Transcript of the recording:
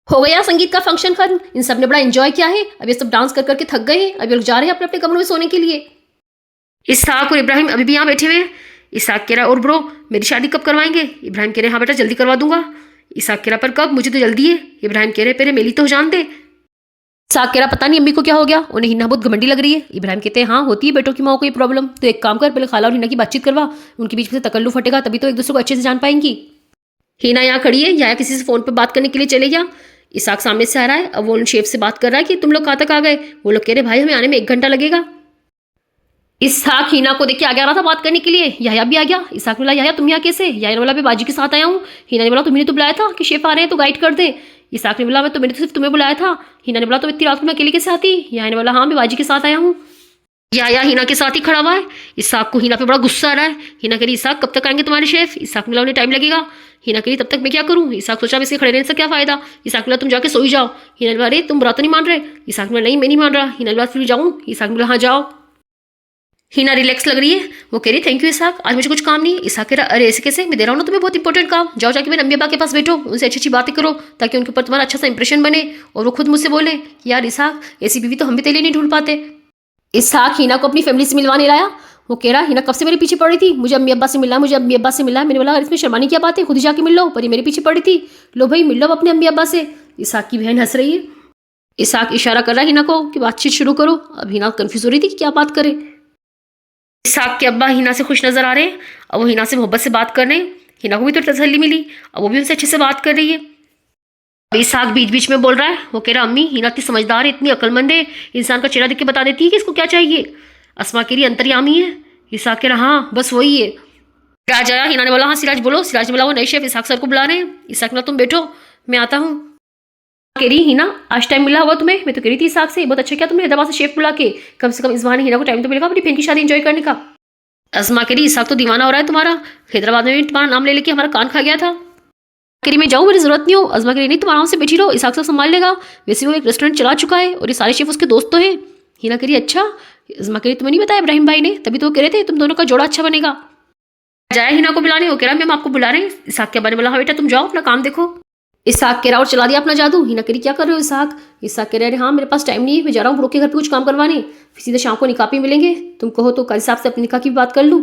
हो गया संगीत का फंक्शन खत्म। इन सब ने बड़ा एंजॉय किया है। अब ये सब डांस कर करके थक गए हैं। अब ये लोग जा रहे हैं अपने अपने कमरों में सोने के लिए। इसहाक और इब्राहिम अभी भी यहाँ बैठे हुए हैं। इसहाक कह रहा है और ब्रो मेरी शादी कब करवाएंगे? इब्राहिम कह रहे हाँ बेटा जल्दी करवा दूंगा। इसहाक कह रहा पर कब? मुझे तो जल्दी है। इब्राहिम कह रहे पहले मेरी तो जान दे। इसहाक कह रहा पता नहीं अम्मी को क्या हो गया, उन्हें हिना बहुत घमंडी लग रही है। इब्राहिम कहते हैं हाँ होती है बेटों की माँ को ये प्रॉब्लम, तो एक काम कर पहले खाला और हिना की बातचीत करवा, उनके बीच में से तकल्लुफ फटेगा तभी तो एक दूसरे को अच्छे से जान पाएंगी। हिना यहाँ खड़ी है, या किसी से फोन पर बात करने के लिए चले गया। इसहाक सामने से आ रहा है। अब वो उन शेफ से बात कर रहा है कि तुम लोग कहाँ तक आ गए? वो लोग कह रहे भाई हमें आने में 1 घंटा लगेगा। इसहाक हिना को देख के आगे आ रहा था बात करने के लिए। याया भी आ गया। इसहाक ने बोला याया तुम यहाँ कैसे? याया ने बोला मैं बाजी के साथ आया हूँ। हिना ने बोला तुम्हें तो बुलाया था कि शेफ आ रहे हैं तो गाइड कर दे। इसहाक ने बोला मैं तो मैंने तो सिर्फ तुम्हें बुलाया था। हिना ने बोला तो इतनी रात को मैं अकेले कैसे आती? याया ने बोला हाँ मैं बाजी के साथ आया हूँ। याया हिना के साथ ही खड़ा हुआ है। इसहाक को हिना पे बड़ा गुस्सा आ रहा है। हिना कह रही इसहाक कब तक आएंगे तुम्हारे शेफ? इसहाक ने बोला उन्हें टाइम लगेगा। हिना कह रही तब तक मैं क्या करूँ? इसहाक सोचा इसके खड़े रहने से क्या फायदा। इसहाक ने बोला तुम जाके सो ही जाओ। हिना ने बोला अरे तुम बुरा तो नहीं मान रहे? इसहाक ने बोला नहीं मैं नहीं मान रहा। हिना ने बोला फिर जाऊँ? इसहाक ने बोला हाँ जाओ। हिना रिलैक्स लग रही है। वो कह रही थैंक यू इसहाक आज मुझे कुछ काम नहीं। इसहाक कह रहा अरे ऐसे कैसे, मैं दे रहा हूँ ना तुम्हें बहुत इंपॉर्टेंट काम। जाओ जाके मेरे अम्मी अब्बा के पास बैठो, उनसे अच्छी अच्छी बातें करो ताकि उनके ऊपर तुम्हारा अच्छा सा इंप्रेशन बने और वो खुद मुझसे बोले कि यार इसहाक ऐसी बीवी तो हम भी तेरे लिए नहीं ढूंढ पाते। इसहाक हिना को अपनी फैमिली से मिलवाने लाया। वो कह रहा हिना कब से मेरे पीछे पड़ी थी, मुझे अम्मी अब्बा से मिला, मुझे अम्मी अब्बा से मिला। मैंने बोला इसमें शर्माने की बात है, खुद ही जाके मिल लो, पर ये मेरे पीछे पड़ी थी। लो भाई मिल लो अपने अम्मी अब्बा से। इसहाक की बहन हंस रही है। इसहाक इशारा कर रहा है हिना को कि बातचीत शुरू करो। अब हिना कंफ्यूज हो रही थी कि क्या बात करे। इसहाक के अब्बा हिना से खुश नजर आ रहे हैं। अब वो हिना से मोहब्बत से बात कर रहे हैं। हिना को भी तो तसल्ली मिली, अब वो भी उनसे अच्छे से बात कर रही है। इसहाक बीच बीच में बोल रहा है। वो कह रहा अम्मी हिना इतनी समझदार है, इतनी अक्लमंद है, इंसान का चेहरा देख के बता देती है कि इसको क्या चाहिए। अस्मा कह रही अंतर्यामी है। इसहाक कह रहा हाँ बस वही है। सिराज आया। हिना ने बोला हाँ सिराज बोलो। सिराज ने बोला वो नए शेफ इसहाक सर को बुला रहे हैं। इसहाक ने बोला तुम बैठो मैं आता हूँ। कह रही हिना आज टाइम मिला हुआ तुम्हें? मैं तो कह रही थी इसहाक से बहुत अच्छा क्या तुमने हैदराबाद से शेफ बुला के, कम से कम इस बहाने हिना को टाइम तो मिलेगा अपनी बहन की शादी एंजॉय करने का। अज़मा कह रही इसहाक तो दीवाना हो रहा है तुम्हारा, हैदराबाद में भी तुम्हारा नाम ले लेके हमारा कान खा गया था। कह रही मैं जाऊँ मेरी जरूरत नहीं हो। अज़मा कह रही नहीं तुम आराम से बैठी रहो, इसहाक सब संभाल लेगा, वैसे वो एक रेस्टोरेंट चला चुका है और ये सारे शेफ उसके दोस्त तो हैं। हिना कह रही अच्छा। अज़मा कह रही तुम्हें नहीं बताया इब्राहिम भाई ने, तभी तो वो कह रहे थे तुम दोनों का जोड़ा अच्छा बनेगा। जाया हिना को बुलाने। वो कह रहा मैम आपको बुला रहे हैं। इसहाक के बारे में बोला हाँ बेटा तुम जाओ अपना काम देखो। इसहाक कह रहा और चला दिया अपना जादू। हिना कह रही क्या कर रहे हो इसहाक? इसहाक कह रहे हाँ मेरे पास टाइम नहीं है, मैं जा रहा हूँ ब्रो के घर पे कुछ काम करवाने, सीधे शाम को निकाह पे मिलेंगे, तुम कहो तो कल साहब से अपनी निकाह की भी बात कर लूँ।